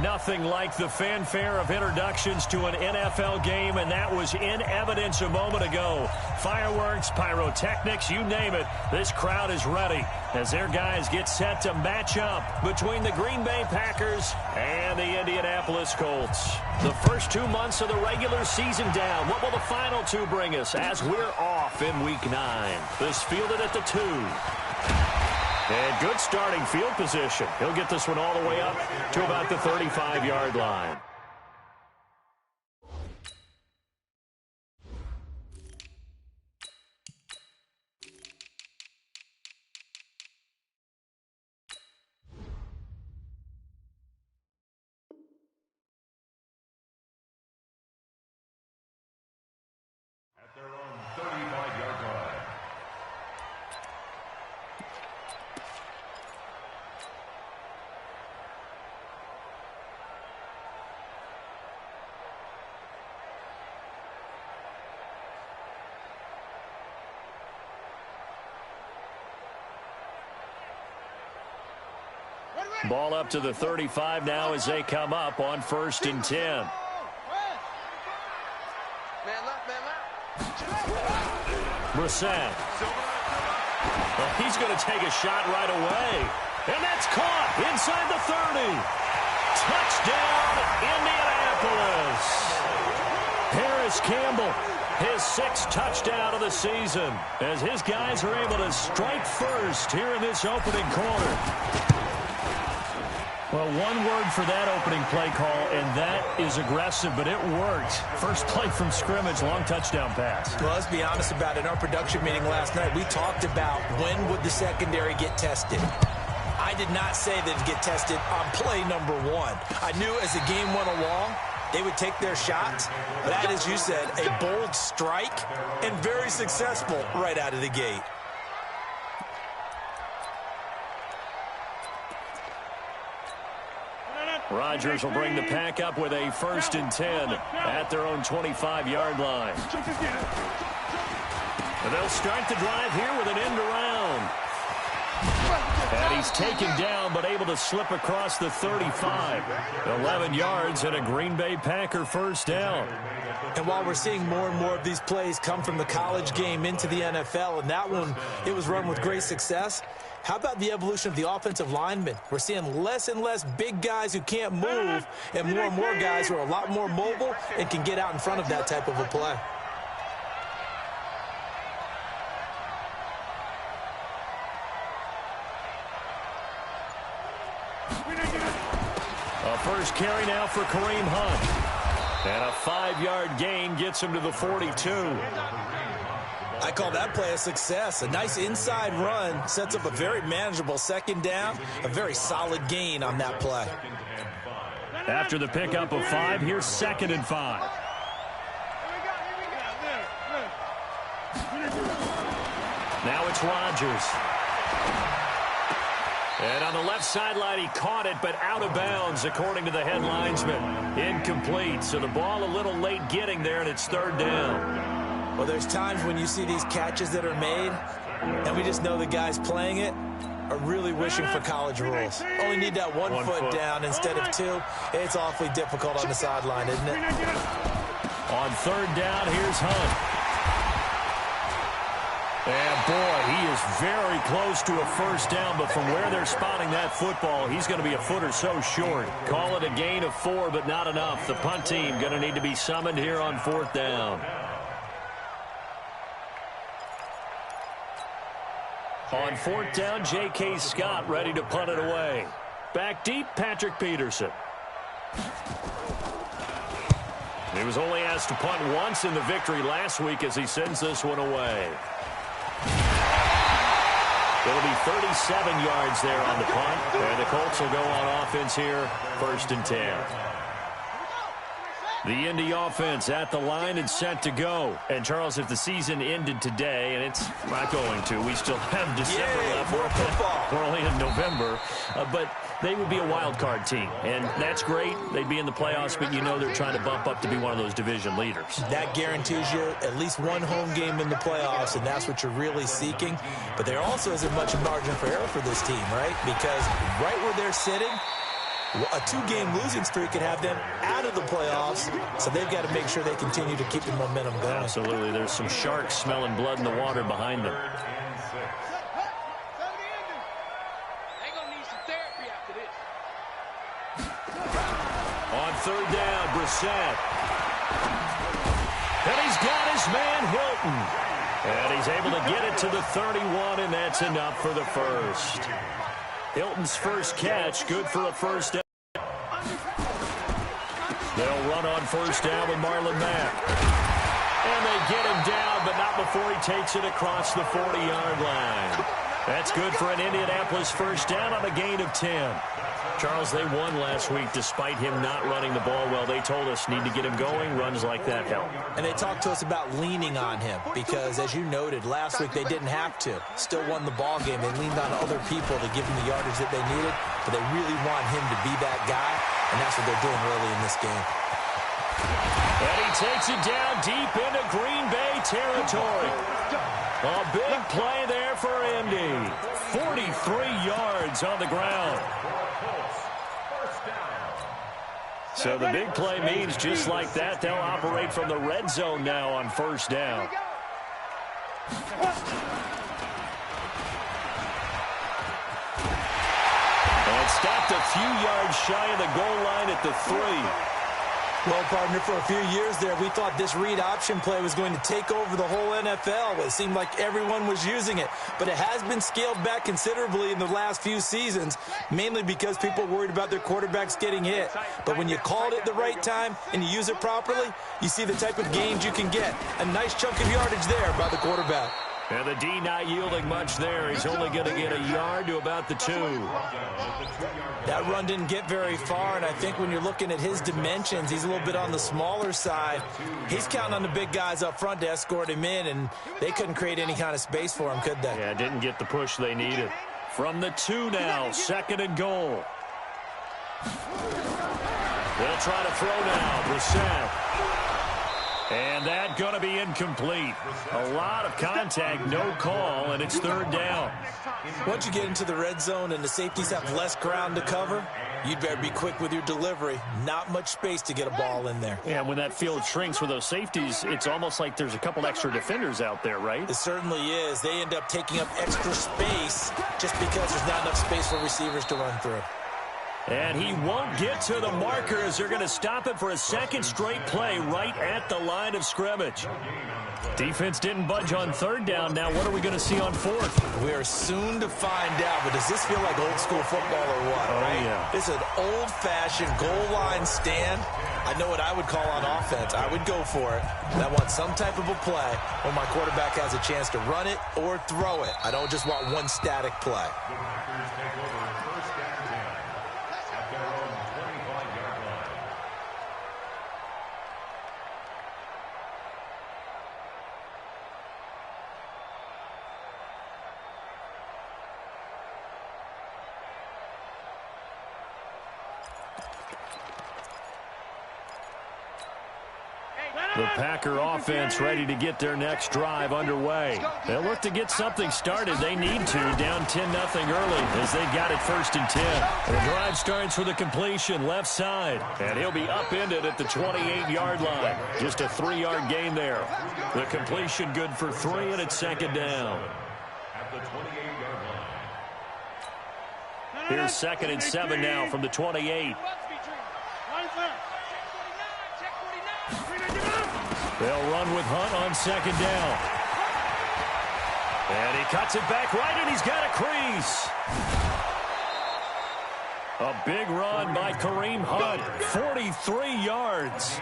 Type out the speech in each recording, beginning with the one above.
Nothing like the fanfare of introductions to an NFL game, and that was in evidence a moment ago. Fireworks, pyrotechnics, you name it. This crowd is ready as their guys get set to match up between the Green Bay Packers and the Indianapolis Colts. The first 2 months of the regular season down. What will the final two bring us as we're off in Week 9? This fielded at the 2. And good starting field position. He'll get this one all the way up to about the 35-yard line. At their own 35-yard line. Ball up to the 35 now as they come up on 1st and 10. Man left, man left. Brissett. Well, he's going to take a shot right away. And that's caught inside the 30. Touchdown, Indianapolis. Harris Campbell, his 6th touchdown of the season, as his guys are able to strike first here in this opening quarter. Well, one word for that opening play call, and that is aggressive, but it worked. First play from scrimmage, long touchdown pass. Well, let's be honest about it. In our production meeting last night, we talked about when would the secondary get tested. I did not say they'd get tested on play number 1. I knew as the game went along, they would take their shots. That, as you said, a bold strike and very successful right out of the gate. Rodgers will bring the pack up with a 1st and 10 at their own 25-yard line. And they'll start the drive here with an end around. And he's taken down but able to slip across the 35. 11 yards and a Green Bay Packer 1st down. And while we're seeing more and more of these plays come from the college game into the NFL, and that one, it was run with great success, how about the evolution of the offensive linemen? We're seeing less and less big guys who can't move and more guys who are a lot more mobile and can get out in front of that type of a play. A first carry now for Kareem Hunt. And a 5-yard gain gets him to the 42. I call that play a success. A nice inside run sets up a very manageable 2nd down, a very solid gain on that play. After the pickup of 5, here's 2nd and 5. Now it's Rodgers. And on the left sideline, he caught it, but out of bounds, according to the head linesman. Incomplete, so the ball a little late getting there, and it's 3rd down. Well, there's times when you see these catches that are made, and we just know the guys playing it are really wishing for college rules. Only need that one foot down instead of 2. It's awfully difficult on the sideline, isn't it? On 3rd down, here's Hunt. And, boy, he is very close to a 1st down, but from where they're spotting that football, he's going to be a foot or so short. Call it a gain of 4, but not enough. The punt team going to need to be summoned here on 4th down. On 4th down, J.K. Scott ready to punt it away. Back deep, Patrick Peterson. He was only asked to punt once in the victory last week as he sends this one away. It'll be 37 yards there on the punt. And the Colts will go on offense here, 1st and 10. The Indy offense at the line and set to go. And, Charles, if the season ended today, and it's not going to, we still have December left. We're only in November. But they would be a wild card team. And that's great. They'd be in the playoffs, but you know they're trying to bump up to be one of those division leaders. That guarantees you at least one home game in the playoffs, and that's what you're really seeking. But there also isn't much margin for error for this team, right? Because right where they're sitting, A 2-game losing streak could have them out of the playoffs, so they've got to make sure they continue to keep the momentum going. Absolutely. There's some sharks smelling blood in the water behind them. On third down, Brissett. And he's got his man, Hilton. And he's able to get it to the 31, and that's enough for the first. Hilton's first catch, good for a first down. They'll run on first down with Marlon Mack. And they get him down, but not before he takes it across the 40-yard line. That's good for an Indianapolis first down on a gain of 10. Charles, they won last week despite him not running the ball well. They told us need to get him going. Runs like that help. And they talked to us about leaning on him because, as you noted, last week they didn't have to. Still won the ball game. They leaned on other people to give them the yardage that they needed, but they really want him to be that guy, and that's what they're doing early in this game. And he takes it down deep into Green Bay territory. A big play there for Indy. 43 yards on the ground. So the big play means just like that, they'll operate from the red zone now on first down. And stopped a few yards shy of the goal line at the 3. Well, partner, for a few years there, we thought this read option play was going to take over the whole NFL. It seemed like everyone was using it. But it has been scaled back considerably in the last few seasons, mainly because people worried about their quarterbacks getting hit. But when you call it at the right time and you use it properly, you see the type of gains you can get. A nice chunk of yardage there by the quarterback. And the D not yielding much there. He's only going to get a yard to about the 2. That run didn't get very far, and I think when you're looking at his dimensions, he's a little bit on the smaller side. He's counting on the big guys up front to escort him in, and they couldn't create any kind of space for him, could they? Yeah, didn't get the push they needed. From the 2 now, 2nd and goal. They'll try to throw now. Brissett. And that going to be incomplete. A lot of contact, no call, and it's 3rd down. Once you get into the red zone and the safeties have less ground to cover, you'd better be quick with your delivery. Not much space to get a ball in there. Yeah, when that field shrinks with those safeties, it's almost like there's a couple extra defenders out there, right? It certainly is. They end up taking up extra space just because there's not enough space for receivers to run through. And he won't get to the marker as they're going to stop it for a second straight play right at the line of scrimmage. Defense didn't budge on 3rd down. Now what are we going to see on 4th? We are soon to find out, but does this feel like old school football or what? Oh, right? yeah. It's an old-fashioned goal line stand. I know what I would call on offense. I would go for it. And I want some type of a play where my quarterback has a chance to run it or throw it. I don't just want one static play. The Packer offense ready to get their next drive underway. They'll look to get something started. They need to, down 10-0 early as they got it 1st and 10. The drive starts with a completion left side, and he'll be upended at the 28-yard line. Just a 3-yard gain there. The completion good for 3, and it's 2nd down. At the 28-yard line. Here's 2nd and 7 now from the 28. They'll run with Hunt on 2nd down. And he cuts it back right, and he's got a crease. A big run by Kareem Hunt, 43 yards.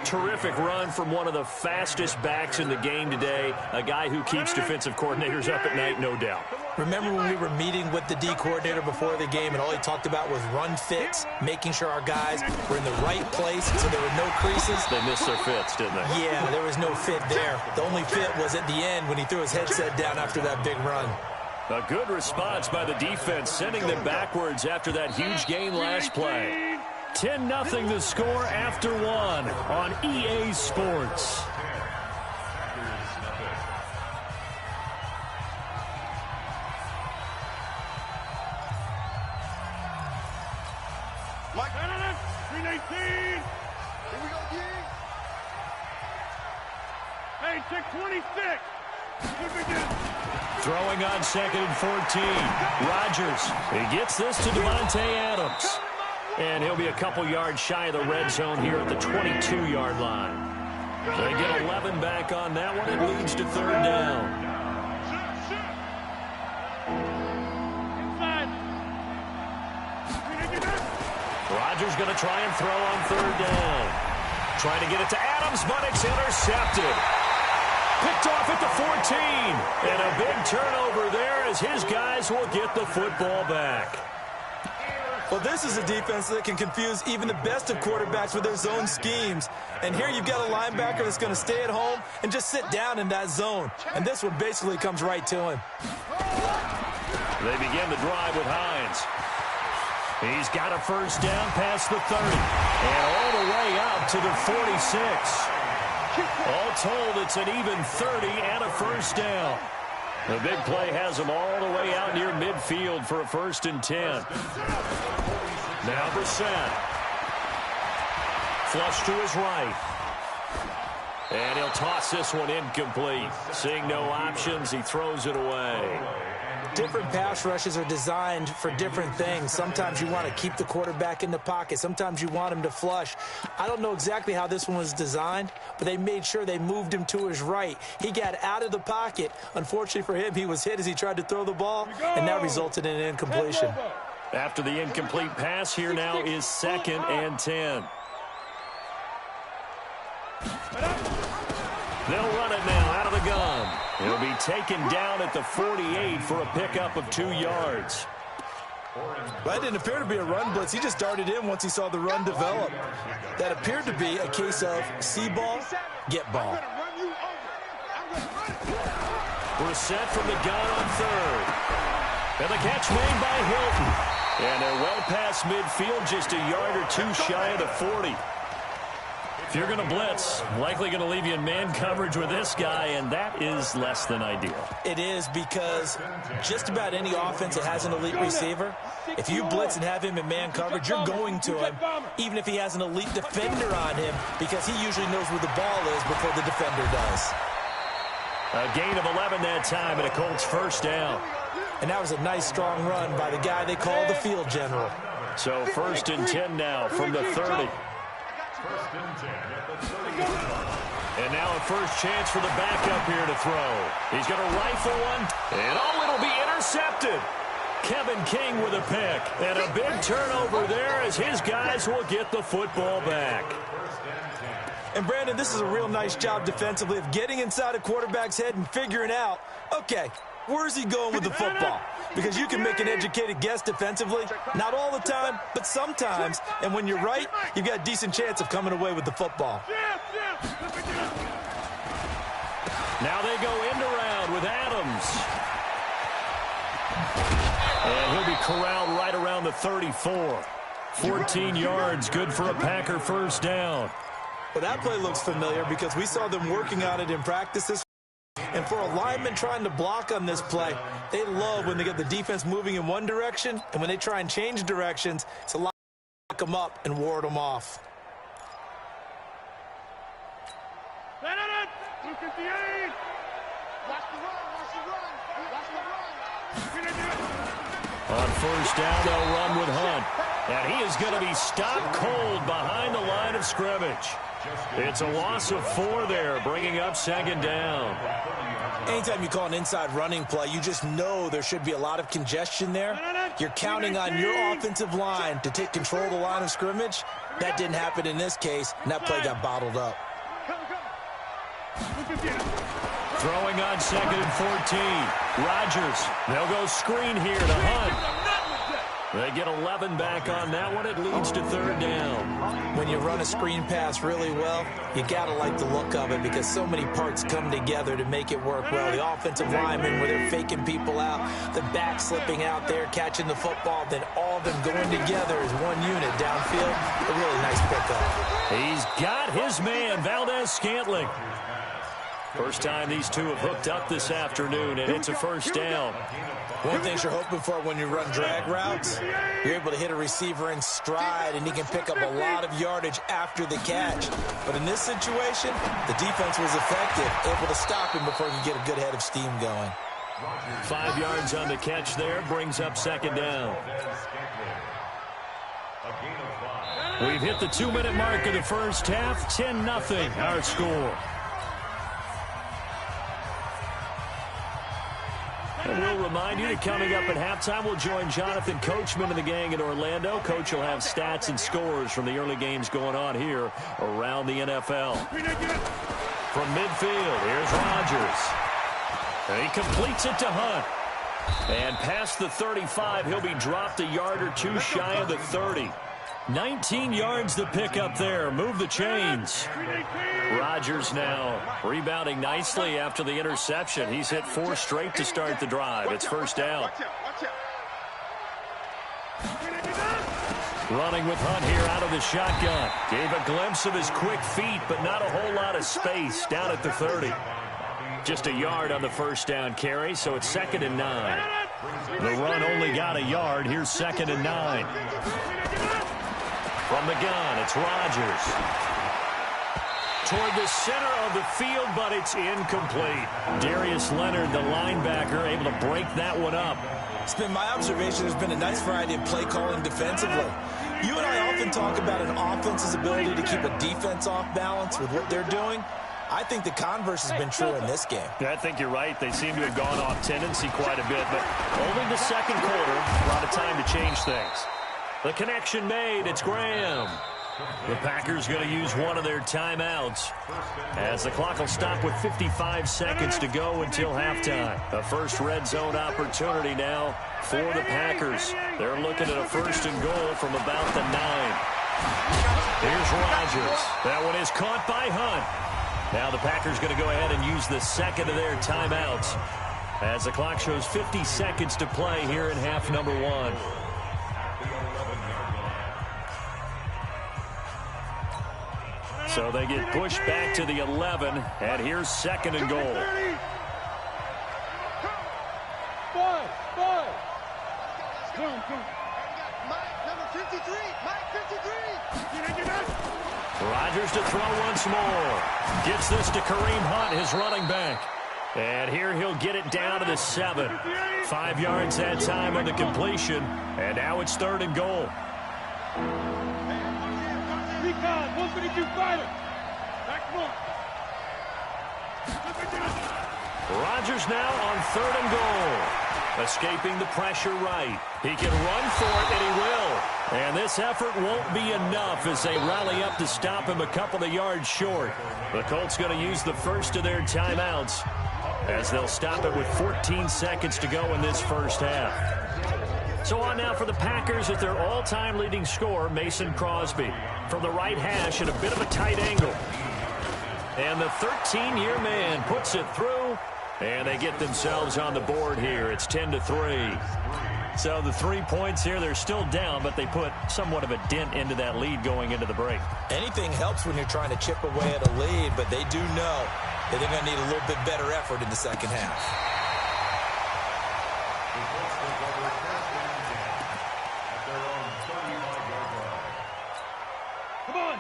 Terrific run from one of the fastest backs in the game today, a guy who keeps defensive coordinators up at night, no doubt. Remember when we were meeting with the D coordinator before the game and all he talked about was run fits, making sure our guys were in the right place so there were no creases? They missed their fits, didn't they? Yeah, there was no fit there. The only fit was at the end when he threw his headset down after that big run. A good response by the defense, sending them backwards after that huge gain last play. 10-0 the score after 1 on EA Sports. check 26. Throwing on 2nd and 14. Rodgers. He gets this to Devontae Adams. And he'll be a couple yards shy of the red zone here at the 22-yard line. They get 11 back on that one. It leads to 3rd down. Rodgers going to try and throw on 3rd down. Trying to get it to Adams, but it's intercepted. Picked off at the 14. And a big turnover there as his guys will get the football back. Well, this is a defense that can confuse even the best of quarterbacks with their zone schemes. And here you've got a linebacker that's going to stay at home and just sit down in that zone. And this one basically comes right to him. They begin the drive with Hines. He's got a 1st down past the 30. And all the way out to the 46. All told, it's an even 30 and a 1st down. The big play has him all the way out near midfield for a 1st and 10. Now Brissett. Flush to his right. And he'll toss this one incomplete. Seeing no options, he throws it away. Different pass rushes are designed for different things. Sometimes you want to keep the quarterback in the pocket. Sometimes you want him to flush. I don't know exactly how this one was designed, but they made sure they moved him to his right. He got out of the pocket. Unfortunately for him, he was hit as he tried to throw the ball, and that resulted in an incompletion. After the incomplete pass, here now is 2nd and 10. They'll run it now out of the gun. He'll be taken down at the 48 for a pickup of 2 yards. That didn't appear to be a run blitz. He just darted in once he saw the run develop. That appeared to be a case of see ball, get ball. Brissett from the gun on 3rd. And the catch made by Hilton. And they're well past midfield, just a yard or 2 shy of the 40. If you're going to blitz, likely going to leave you in man coverage with this guy, and that is less than ideal. It is, because just about any offense that has an elite receiver, if you blitz and have him in man coverage, you're going to him, even if he has an elite defender on him, because he usually knows where the ball is before the defender does. A gain of 11 that time, and a Colts 1st down. And that was a nice, strong run by the guy they call the field general. So 1st and 10 now from the 30. And now a first chance for the backup here to throw. He's going to rifle one, and oh, it'll be intercepted. Kevin King with a pick, and a big turnover there as his guys will get the football back. And, Brandon, this is a real nice job defensively of getting inside a quarterback's head and figuring out, okay, where's he going with the football? Because you can make an educated guess defensively, not all the time, but sometimes. And when you're right, you've got a decent chance of coming away with the football. Now they go end around with Adams. And he'll be corralled right around the 34. 14 yards, good for a Packer 1st down. Well, that play looks familiar because we saw them working on it in practices. And for a lineman trying to block on this play, they love when they get the defense moving in one direction, and when they try and change directions, it's a lot to lock them up and ward them off. On 1st down, they'll run with Hunt. And he is going to be stopped cold behind the line of scrimmage. It's a loss of 4 there, bringing up 2nd down. Anytime you call an inside running play, you just know there should be a lot of congestion there. You're counting on your offensive line to take control of the line of scrimmage. That didn't happen in this case, and that play got bottled up. Throwing on 2nd and 14. Rodgers. They'll go screen here to Hunt. They get 11 back on that one. It leads to 3rd down. When you run a screen pass really well, you got to like the look of it because so many parts come together to make it work well. The offensive linemen, where they're faking people out, the back slipping out there, catching the football, then all of them going together as one unit downfield. A really nice pickup. He's got his man, Valdez Scantling. First time these two have hooked up this afternoon, and it's a first down. One thing you're hoping for when you run drag routes, you're able to hit a receiver in stride, and he can pick up a lot of yardage after the catch. But in this situation, the defense was effective, able to stop him before he could get a good head of steam going. 5 yards on the catch there, brings up second down. We've hit the 2-minute mark of the first half, 10-0 our score. And we'll remind you that coming up at halftime, we'll join Jonathan Coachman and the gang in Orlando. Coach will have stats and scores from the early games going on here around the NFL. From midfield, here's Rodgers. And he completes it to Hunt. And past the 35, he'll be dropped a yard or two shy of the 30. 19 yards to pick up there. Move the chains. Rodgers now rebounding nicely after the interception. He's hit 4 straight to start the drive. It's first down. Running with Hunt here out of the shotgun. Gave a glimpse of his quick feet, but not a whole lot of space down at the 30. Just a yard on the first down carry, so it's 2nd and 9. The run only got a yard. Here's 2nd and 9. From the gun, it's Rodgers. Toward the center of the field, but it's incomplete. Darius Leonard, the linebacker, able to break that one up. It's been my observation there's been a nice variety of play calling defensively. You and I often talk about an offense's ability to keep a defense off balance with what they're doing. I think the converse has been true in this game. I think you're right. They seem to have gone off tendency quite a bit, but only the second quarter, a lot of time to change things. The connection made. It's Graham. The Packers going to use one of their timeouts as the clock will stop with 55 seconds to go until halftime. A first red zone opportunity now for the Packers. They're looking at a 1st and goal from about the 9. Here's Rodgers. That one is caught by Hunt. Now the Packers going to go ahead and use the second of their timeouts as the clock shows 50 seconds to play here in half number 1. So they get pushed back to the 11, and here's 2nd and goal. Rodgers to throw once more. Gets this to Kareem Hunt, his running back. And here he'll get it down to the 7. 5 yards that time on the completion, and now it's 3rd and goal. Rodgers now on 3rd and goal. Escaping the pressure right. He can run for it, and he will. And this effort won't be enough as they rally up to stop him a couple of yards short. The Colts going to use the first of their timeouts as they'll stop it with 14 seconds to go in this first half. So on now for the Packers at their all-time leading scorer, Mason Crosby. From the right hash at a bit of a tight angle. And the 13-year man puts it through, and they get themselves on the board here. It's 10-3. So the 3 points here, they're still down, but they put somewhat of a dent into that lead going into the break. Anything helps when you're trying to chip away at a lead, but they do know that they're going to need a little bit better effort in the second half.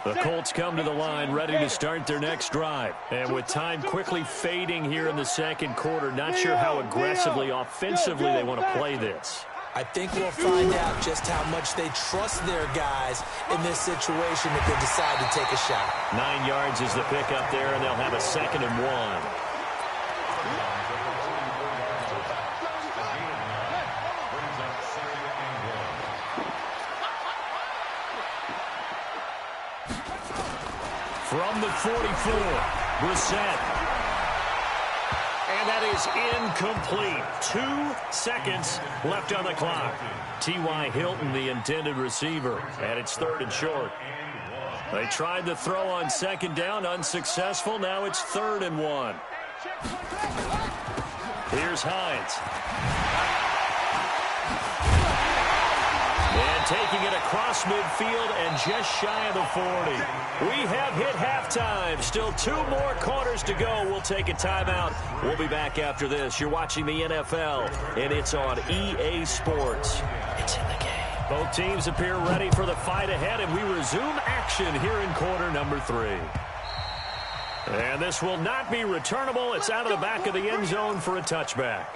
The Colts come to the line ready to start their next drive. And with time quickly fading here in the second quarter, not sure how aggressively, offensively they want to play this. I think we'll find out just how much they trust their guys in this situation if they decide to take a shot. 9 yards is the pickup there, and they'll have a 2nd and 1. From the 44, Brissett. And that is incomplete. 2 seconds left on the clock. T.Y. Hilton, the intended receiver, and it's 3rd and short. They tried the throw on 2nd down, unsuccessful. Now it's 3rd and 1. Here's Hines. And taking it across midfield and just shy of the 40. We have hit halftime. Still 2 more quarters to go. We'll take a timeout. We'll be back after this. You're watching the NFL, and it's on EA Sports. It's in the game. Both teams appear ready for the fight ahead, and we resume action here in quarter number 3. And this will not be returnable. It's out of the back of the end zone for a touchback.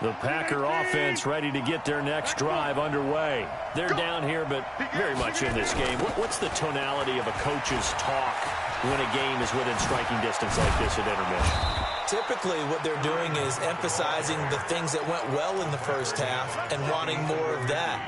The Packer offense ready to get their next drive underway. They're down here, but very much in this game. What's the tonality of a coach's talk when a game is within striking distance like this at intermission? Typically, what they're doing is emphasizing the things that went well in the first half and wanting more of that.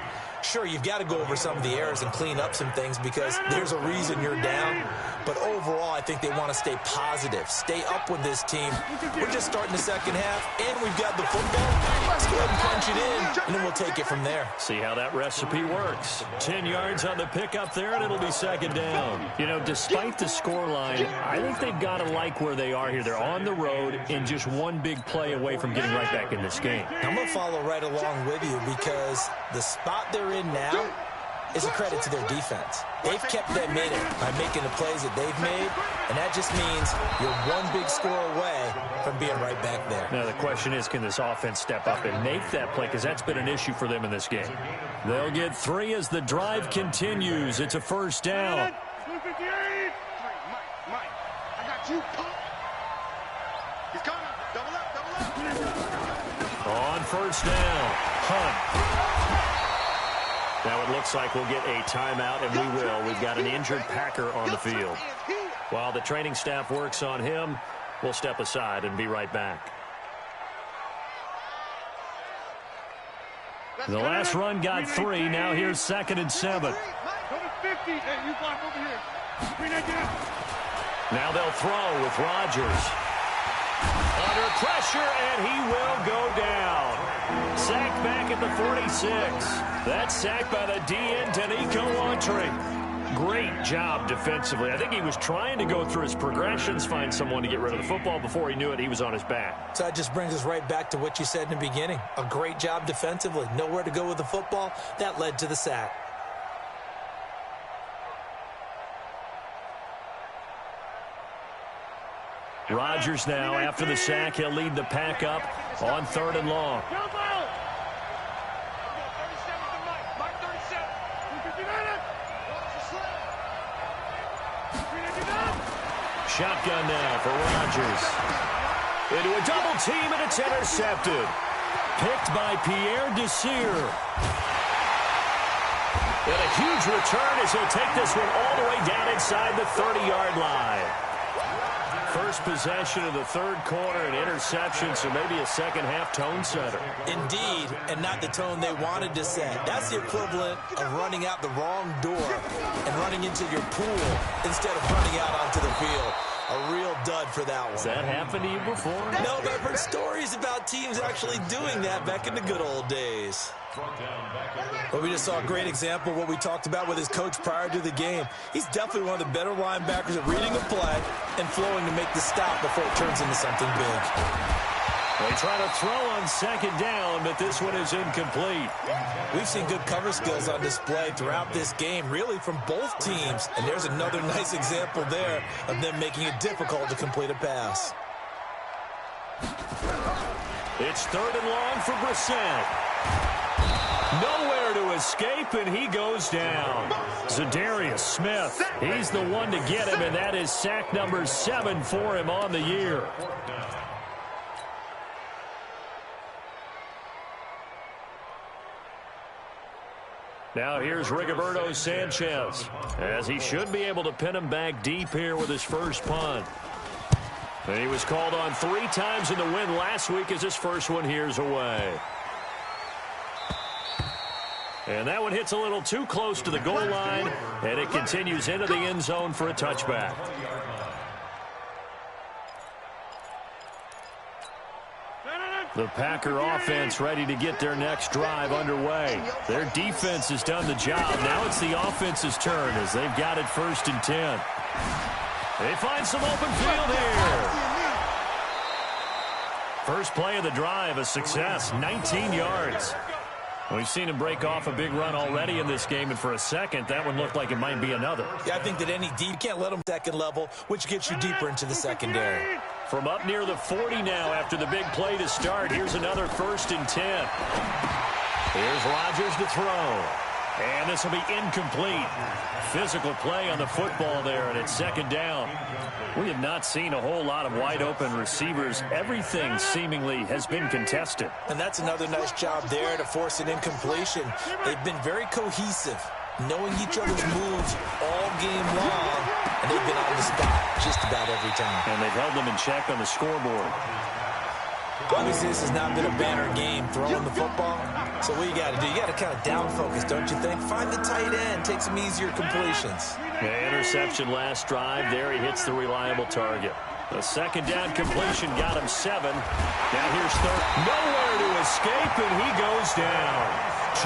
Sure, you've got to go over some of the errors and clean up some things because there's a reason you're down. But overall, I think they want to stay positive, stay up with this team. We're just starting the second half, and we've got the football. Let's go ahead and punch it in, and then we'll take it from there. See how that recipe works. 10 yards on the pickup there, and it'll be second down. You know, despite the scoreline, I think they've got to like where they are here. They're on the road and just one big play away from getting right back in this game. I'm going to follow right along with you because the spot they're in now is a credit to their defense. They've kept them in it by making the plays that they've made, and that just means you're one big score away from being right back there. Now the question is, can this offense step up and make that play? Because that's been an issue for them in this game. They'll get 3 as the drive continues. It's a first down. On first down, Hunt. Now it looks like we'll get a timeout, and we will. We've got an injured Packer on the field. While the training staff works on him, we'll step aside and be right back. The last run got 3. Now here's 2nd and 7. Now they'll throw with Rodgers. Under pressure, and he will go down. Sacked back at the 46. That's sacked by the DN, Danico Autry. Great job defensively. I think he was trying to go through his progressions, find someone to get rid of the football. Before he knew it, he was on his back. So that just brings us right back to what you said in the beginning. A great job defensively. Nowhere to go with the football. That led to the sack. Rodgers now, after the sack, he'll lead the pack up on 3rd and long. Shotgun now for Rodgers. Into a double team, and it's intercepted. Picked by Pierre Desir. And a huge return as he'll take this one all the way down inside the 30-yard line. First possession of the 3rd quarter, an interception, so maybe a second-half tone setter. Indeed, and not the tone they wanted to set. That's the equivalent of running out the wrong door and running into your pool instead of running out onto the field. A real dud for that one. Has that happened to you before? No, but I've heard stories about teams actually doing that back in the good old days. Well, we just saw a great example of what we talked about with his coach prior to the game. He's definitely one of the better linebackers at reading a play and flowing to make the stop before it turns into something big. They try to throw on 2nd down, but this one is incomplete. We've seen good cover skills on display throughout this game, really from both teams. And there's another nice example there of them making it difficult to complete a pass. It's 3rd and long for Brissett. Nowhere to escape, and he goes down. Zadarius Smith, he's the one to get him, and that is sack number 7 for him on the year. Now here's Rigoberto Sanchez, as he should be able to pin him back deep here with his first punt. And he was called on 3 times in the win last week as his first one here's away. And that one hits a little too close to the goal line, and it continues into the end zone for a touchback. The Packer offense ready to get their next drive underway. Their defense has done the job. Now it's the offense's turn as they've got it 1st and 10. They find some open field here. First play of the drive, a success, 19 yards. We've seen him break off a big run already in this game, and for a second, that one looked like it might be another. Yeah, I think that any deep can't let them second level, which gets you deeper into the secondary. From up near the 40 now after the big play to start, here's another 1st and 10. Here's Rodgers to throw. And this will be incomplete. Physical play on the football there, and it's 2nd down. We have not seen a whole lot of wide-open receivers. Everything seemingly has been contested. And that's another nice job there to force an incompletion. They've been very cohesive, knowing each other's moves all game long, and they've been on the spot just about every time. And they've held them in check on the scoreboard. Obviously, this has not been a banner game throwing the football. So what you got to do, you got to kind of down focus, don't you think? Find the tight end, take some easier completions. The interception last drive. There he hits the reliable target. The 2nd down completion got him 7. Now here's 3rd. Nowhere to escape, and he goes down.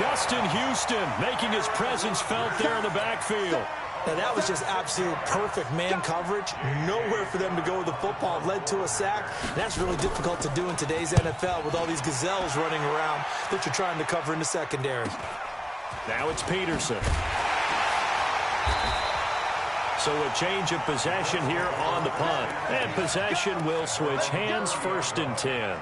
Justin Houston making his presence felt there in the backfield. Now, that was just absolute perfect man coverage. Nowhere for them to go with the football. Led to a sack. That's really difficult to do in today's NFL with all these gazelles running around that you're trying to cover in the secondary. Now it's Peterson. So a change of possession here on the punt. And possession will switch hands, 1st and 10.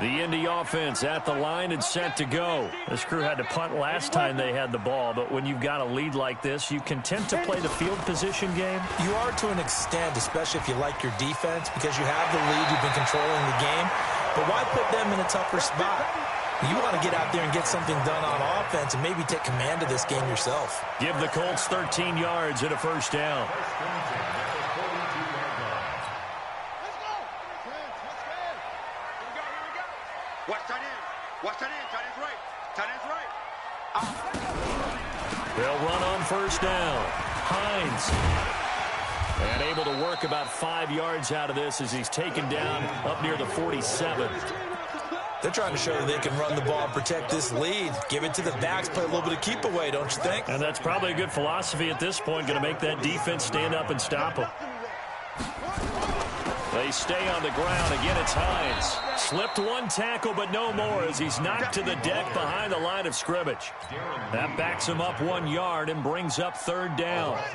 The Indy offense at the line and set to go. This crew had to punt last time they had the ball, but when you've got a lead like this, you can tend to play the field position game. You are to an extent, especially if you like your defense, because you have the lead, you've been controlling the game. But why put them in a tougher spot? You want to get out there and get something done on offense and maybe take command of this game yourself. Give the Colts 13 yards and a 1st down. Watch tight end. Tight end's right. Tight end's right. They'll run on 1st down. Hines. And able to work about 5 yards out of this as he's taken down up near the 47. They're trying to show that they can run the ball and protect this lead. Give it to the backs, play a little bit of keep away, don't you think? And that's probably a good philosophy at this point, going to make that defense stand up and stop them. They stay on the ground. Again, it's Hines. Slipped one tackle, but no more as he's knocked to the deck behind the line of scrimmage. That backs him up 1 yard and brings up 3rd down. It's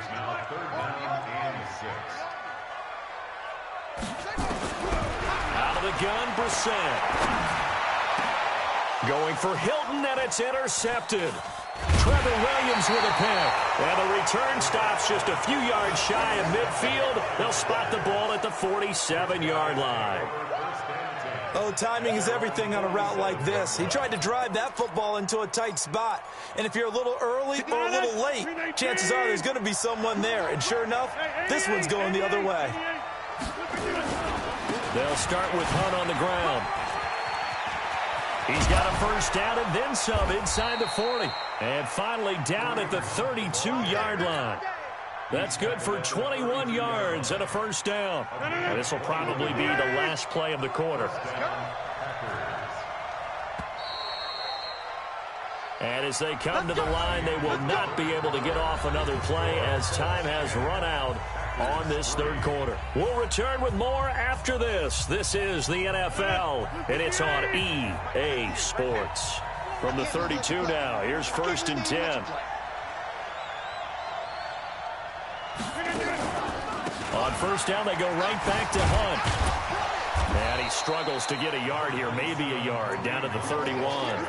now 3rd down and 6. Out of the gun, Brissett. Going for Hilton, and it's intercepted. Trevor Williams with a pick. And the return stops just a few yards shy of midfield. They'll spot the ball at the 47-yard line. Oh, timing is everything on a route like this. He tried to drive that football into a tight spot. And if you're a little early or a little late, chances are there's going to be someone there. And sure enough, this one's going the other way. They'll start with Hunt on the ground. He's got a 1st down and then some inside the 40. And finally down at the 32-yard line. That's good for 21 yards and a 1st down. And this will probably be the last play of the quarter. And as they come to the line, they will not be able to get off another play as time has run out on this 3rd quarter. We'll return with more after this. This is the NFL, and it's on EA Sports. From the 32 now, here's 1st and 10. On 1st down, they go right back to Hunt. And he struggles to get a yard here, maybe a yard, down to the 31.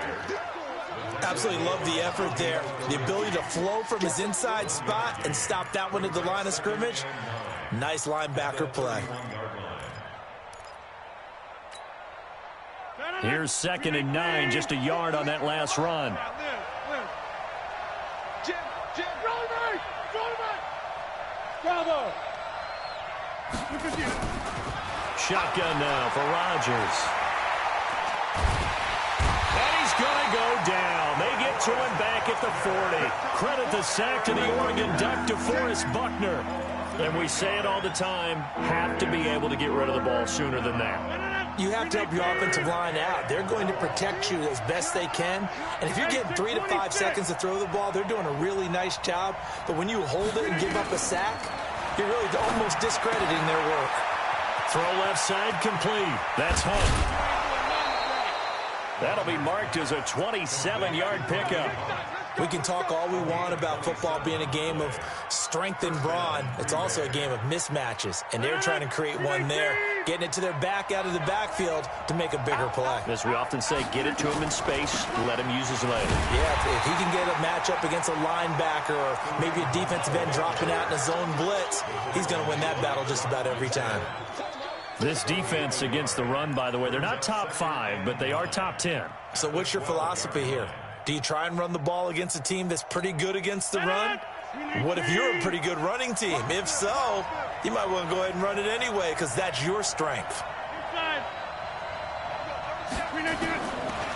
Absolutely love the effort there. The ability to flow from his inside spot and stop that one at the line of scrimmage. Nice linebacker play. Here's 2nd and 9, just a yard on that last run. Shotgun now for Rodgers. And he's going to go down. They get to him back at the 40. Credit the sack to the Oregon Duck, DeForest Buckner. And we say it all the time, have to be able to get rid of the ball sooner than that. You have to help your offensive line out. They're going to protect you as best they can. And if you're getting 3 to 5 seconds to throw the ball, they're doing a really nice job. But when you hold it and give up a sack, you're really almost discrediting their work. Throw left side complete. That's Hunt. That'll be marked as a 27-yard pickup. We can talk all we want about football being a game of strength and brawn. It's also a game of mismatches, and they're trying to create one there, getting it to their back out of the backfield to make a bigger play. As we often say, get it to him in space, let him use his leg. Yeah, if he can get a matchup against a linebacker or maybe a defensive end dropping out in a zone blitz, he's going to win that battle just about every time. This defense against the run, by the way, they're not top 5, but they are top 10. So what's your philosophy here? Do you try and run the ball against a team that's pretty good against the run? What if you're a pretty good running team? If so, you might want to go ahead and run it anyway because that's your strength.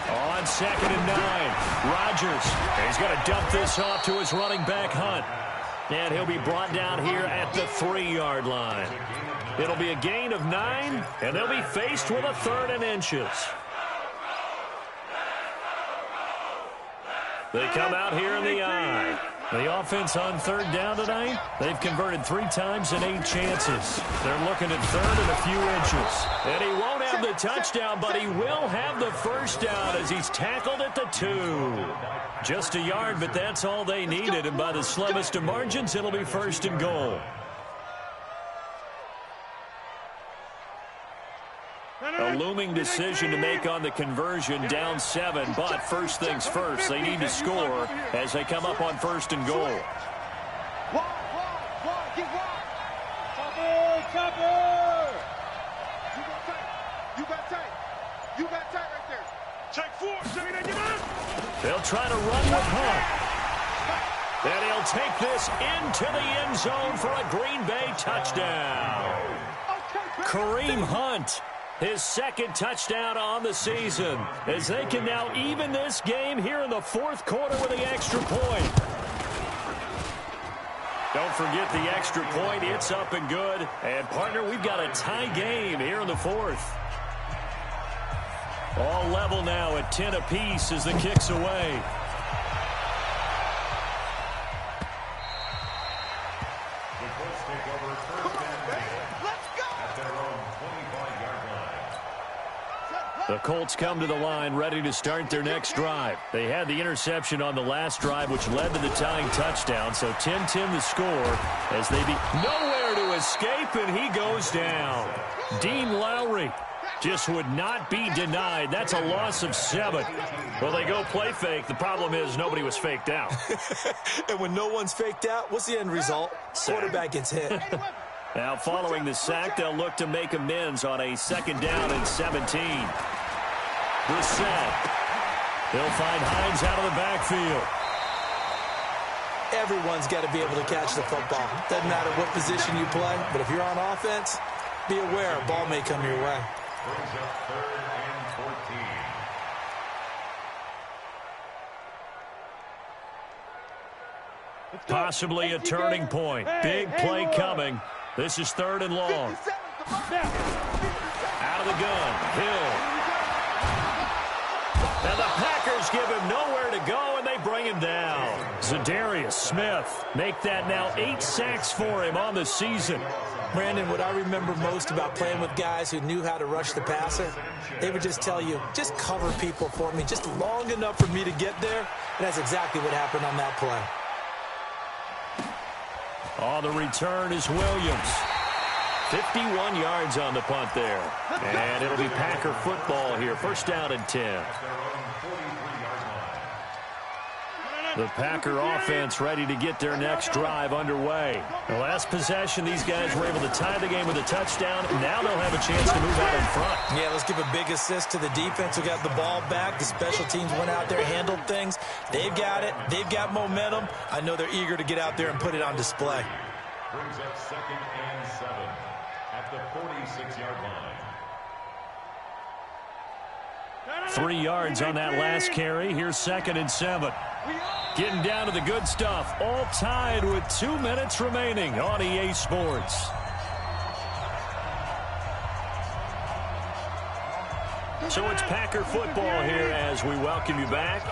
On 2nd and 9, Rodgers. He's going to dump this off to his running back, Hunt. And he'll be brought down here at the 3-yard line. It'll be a gain of 9, and they'll be faced with a 3rd and inches. They come out here in the eye. The offense on 3rd down tonight, they've converted 3 times in 8 chances. They're looking at 3rd and a few inches. And he won't have the touchdown, but he will have the first down as he's tackled at the 2. Just a yard, but that's all they needed. And by the slimmest of margins, it'll be 1st and goal. A looming decision to make on the conversion, down 7, but first things first, they need to score as they come up on 1st and goal. You got tight right there. Check 4. Check it out. They'll try to run with Hunt. And he'll take this into the end zone for a Green Bay touchdown. Kareem Hunt. His 2nd touchdown on the season as they can now even this game here in the 4th quarter with the extra point. Don't forget the extra point. It's up and good. And, partner, we've got a tie game here in the 4th. All level now at 10 apiece as the kick's away. The Colts come to the line ready to start their next drive. They had the interception on the last drive, which led to the tying touchdown. So 10-10 the score as they be nowhere to escape, and he goes down. Dean Lowry just would not be denied. That's a loss of 7. Well, they go play fake. The problem is nobody was faked out. And when no one's faked out, what's the end result? Quarterback gets hit. Now, following the sack, they'll look to make amends on a 2nd down and 17. Brissett. He'll find Hines out of the backfield. Everyone's got to be able to catch the football. Doesn't matter what position you play, but if you're on offense, be aware a ball may come your way. Brings up 3rd and 14. Possibly a turning point. Big play coming. This is 3rd and long. Out of the gun. Hill. And the Packers give him nowhere to go, and they bring him down. Zadarius Smith make that now 8 sacks for him on the season. Brandon, what I remember most about playing with guys who knew how to rush the passer, they would just tell you, just cover people for me, just long enough for me to get there. And that's exactly what happened on that play. On the return is Williams. 51 yards on the punt there. And it'll be Packer football here. 1st down and 10. The Packer offense ready to get their next drive underway. The last possession, these guys were able to tie the game with a touchdown. Now they'll have a chance to move out in front. Yeah, let's give a big assist to the defense who got the ball back. The special teams went out there, handled things. They've got it. They've got momentum. I know they're eager to get out there and put it on display. Brings up 2nd and 7 at the 46-yard line. 3 yards on that last carry. Here's 2nd and 7. Getting down to the good stuff. All tied with 2 minutes remaining on EA Sports. So it's Packer football here as we welcome you back.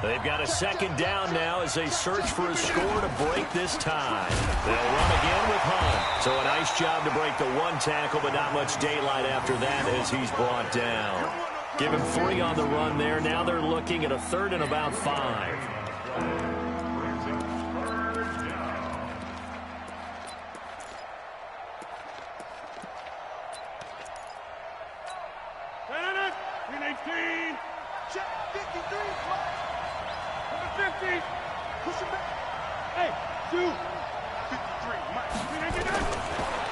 They've got a second down now as they search for a score to break this tie. They'll run again with Hunt. So a nice job to break the one tackle, but not much daylight after that as he's brought down. Give him 3 on the run there. Now they're looking at a 3rd and about 5.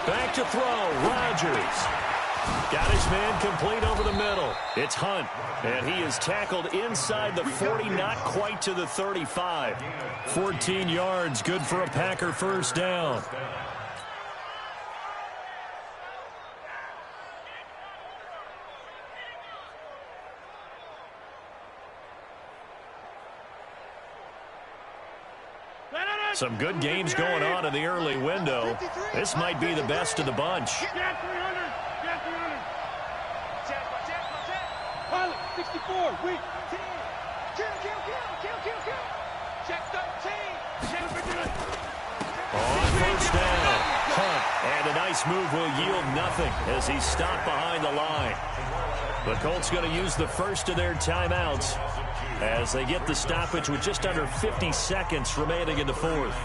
Back to throw. Rodgers. Got his man complete over the middle. It's Hunt, and he is tackled inside the 40, not quite to the 35. 14 yards, good for a Packer first down. Some good games going on in the early window. This might be the best of the bunch. 64, weak. Check 13. On first down, Hunt, and a nice move will yield nothing as he's stopped behind the line. The Colts going to use the first of their timeouts as they get the stoppage with just under 50 seconds remaining in the fourth.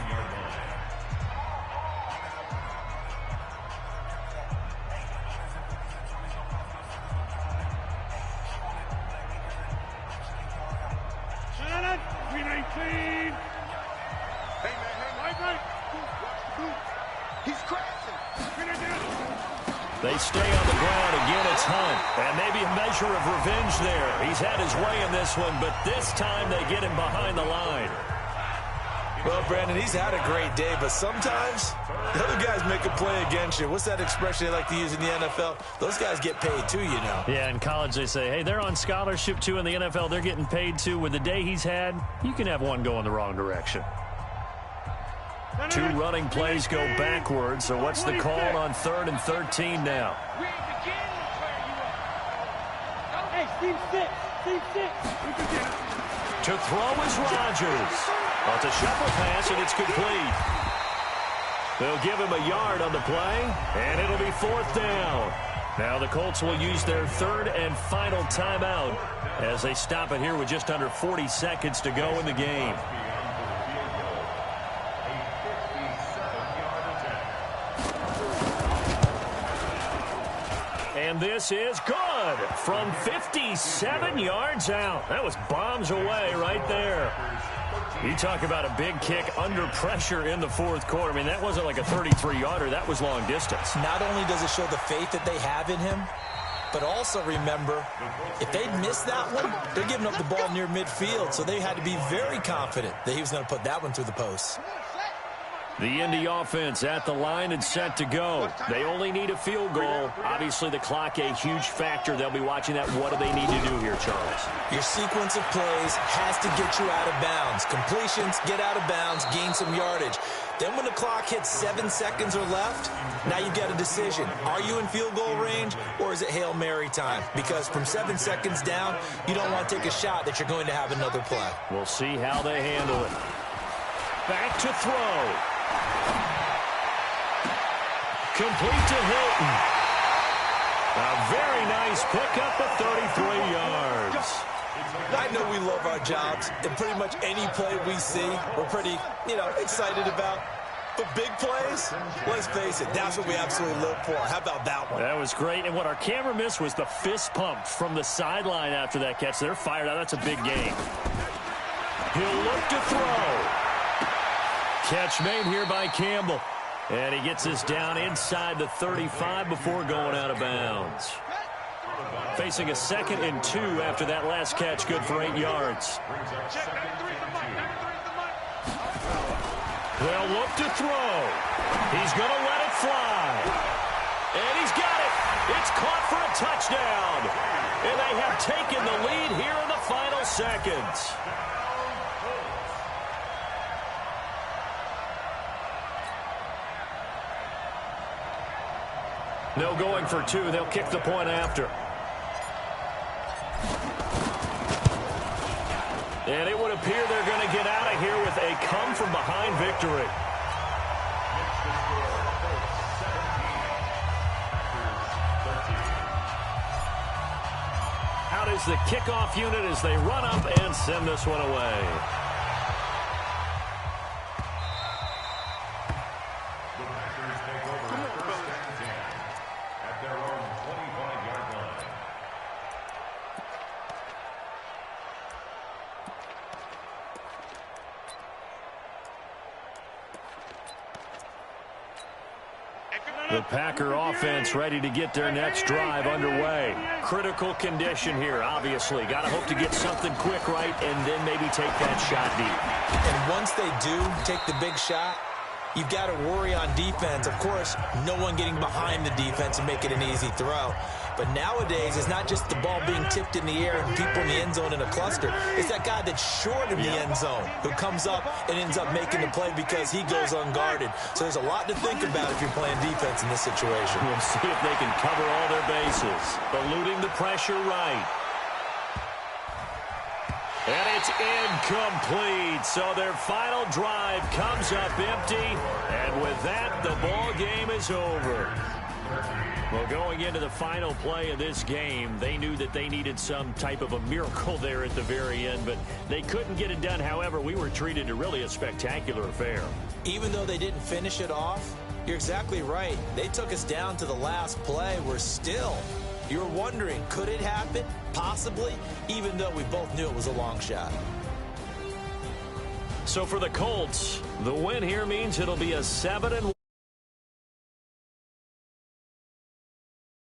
They stay on the ground. Again, it's Hunt. And maybe a measure of revenge there. He's had his way in this one, but this time they get him behind the line. Well, Brandon, he's had a great day, but sometimes the other guys make a play against you. What's that expression they like to use in the NFL? Those guys get paid too, you know. Yeah, in college they say, hey, they're on scholarship too. In the NFL, they're getting paid too. With the day he's had, you can have one go in the wrong direction. 2 running plays go backwards, so what's the call on 3rd and 13 now? To throw is Rodgers. Well, it's a shuffle pass, and it's complete. They'll give him a yard on the play, and it'll be 4th down. Now the Colts will use their 3rd and final timeout as they stop it here with just under 40 seconds to go in the game. And this is good from 57 yards out. That was bombs away right there. You talk about a big kick under pressure in the fourth quarter. I mean, that wasn't like a 33-yarder. That was long distance. Not only does it show the faith that they have in him, but also remember, if they'd missed that one, they're giving up the ball near midfield, so they had to be very confident that he was going to put that one through the post. The Indy offense at the line and set to go. They only need a field goal. Obviously, the clock a huge factor. They'll be watching that. What do they need to do here, Charles? Your sequence of plays has to get you out of bounds. Completions, get out of bounds, gain some yardage. Then when the clock hits 7 seconds or left, now you get a decision. Are you in field goal range, or is it Hail Mary time? Because from 7 seconds down, you don't want to take a shot that you're going to have another play. We'll see how they handle it. Back to throw. Complete to Hilton. A very nice pickup of 33 yards. I know we love our jobs, and pretty much any play we see, we're pretty, excited about. But big plays, let's face it, that's what we absolutely live for. How about that one? That was great, and what our camera missed was the fist pump from the sideline after that catch. They're fired out. That's a big game. He'll look to throw. Catch made here by Campbell. And he gets us down inside the 35 before going out of bounds. Facing a 2nd and 2 after that last catch, good for 8 yards. They'll look to throw. He's going to let it fly. And he's got it. It's caught for a touchdown. And they have taken the lead here in the final seconds. No going for two. They'll kick the point after. And it would appear they're going to get out of here with a come-from-behind victory. Out is the kickoff unit as they run up and send this one away. The Packers take over first and 10 at their own 25-yard line. The Packer offense ready to get their next drive underway. Critical condition here, obviously. Got to hope to get something quick right and then maybe take that shot deep. And once they do take the big shot, you've got to worry on defense. Of course, no one getting behind the defense and make it an easy throw. But nowadays, it's not just the ball being tipped in the air and people in the end zone in a cluster. It's that guy that's short in the end zone who comes up and ends up making the play because he goes unguarded. So there's a lot to think about if you're playing defense in this situation. We'll see if they can cover all their bases. Eluding the pressure right. And it's incomplete. So their final drive comes up empty. And with that, the ball game is over. Well, going into the final play of this game, they knew that they needed some type of a miracle there at the very end, but they couldn't get it done. However, we were treated to really a spectacular affair. Even though they didn't finish it off, you're exactly right. They took us down to the last play. You're wondering, could it happen? Possibly, even though we both knew it was a long shot. So for the Colts, the win here means it'll be a 7-1.